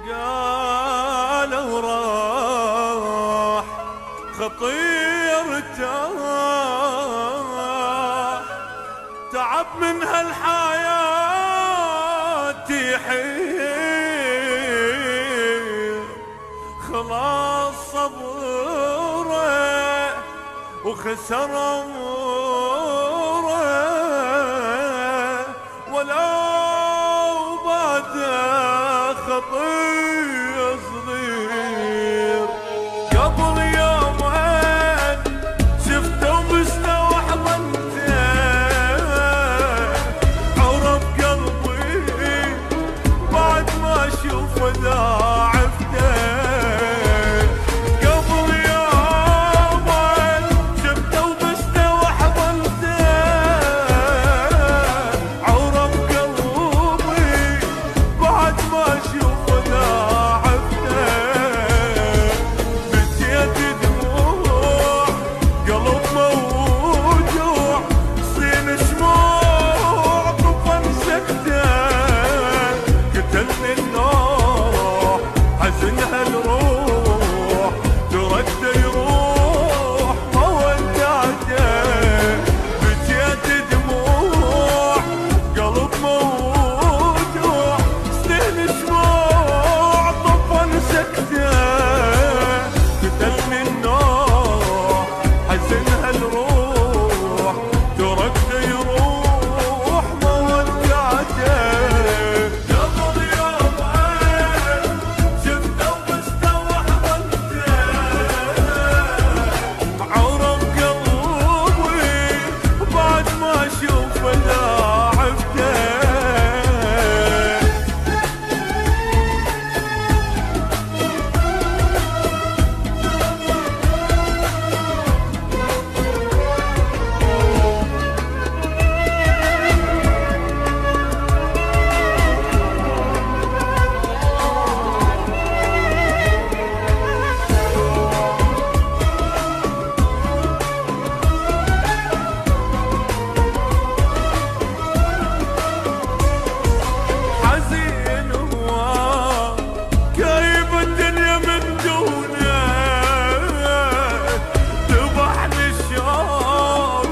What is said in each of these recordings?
قالوا راح خطيرته تعب من هالحياة يحير خلاص صبره وخسر امره ولو بعد خطية صغير قبل يومين شفته ومستوحى ظنته عرف قلبي بعد ما اشوفه ضاعفته قبل يومين شفته ومستوحى ظنته عرف قلبي بعد ما اشوفه ضاعفته بكيت دموع قلب موجوع صين شموع طفن سكته قتلني النوح حزنها الروح ترد يروح ما ودعته بكيت دموع قلب موجوع سنين شموع طفن سكته قتلني النوح حزنها الروح ترد يروح ما ودعته قبل يومين شفته ومستوحى ظنته عرف قلبي بعد ما اشوفه ضاعفته حزين هو كايب الدنيا من دونه ذبحني الشوق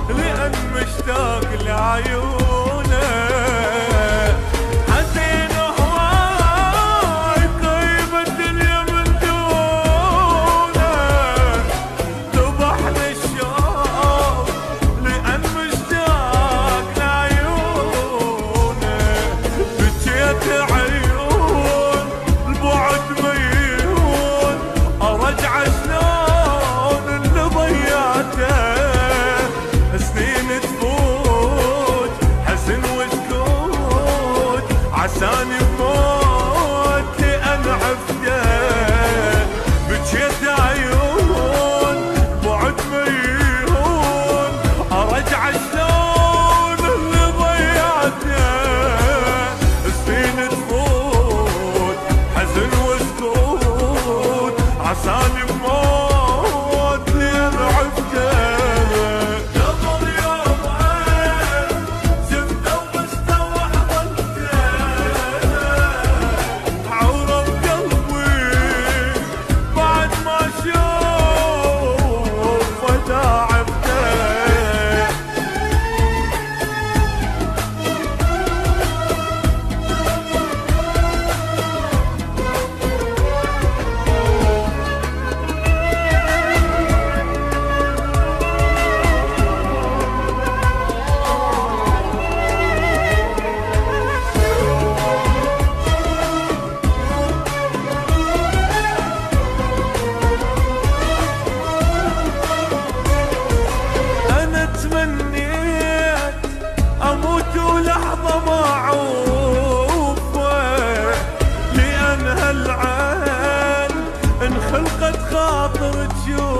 لأن مشتاق لعيونه حزين هو كايب الدنيا من دونه ذبحني الشوق لأن مشتاق لعيونه بكيت عيون البعد ميون ارجع شلون اللي ضيعته سنين تفوت حزن وسكوت عساني بموت لأن عفته بكيت عيون بعد ميون ارجع شلون اللي ضيعته سنين تفوت حزن وسكوت عساني بموت لأن عفته قبل يومين شفته ومستوحى ظنته عرف قلبي بعد ما اشوفه ضاعفته أنا تمنيت أموت ولحظة ما أعوفه لأن هالعين انخلقت خاطر تشوف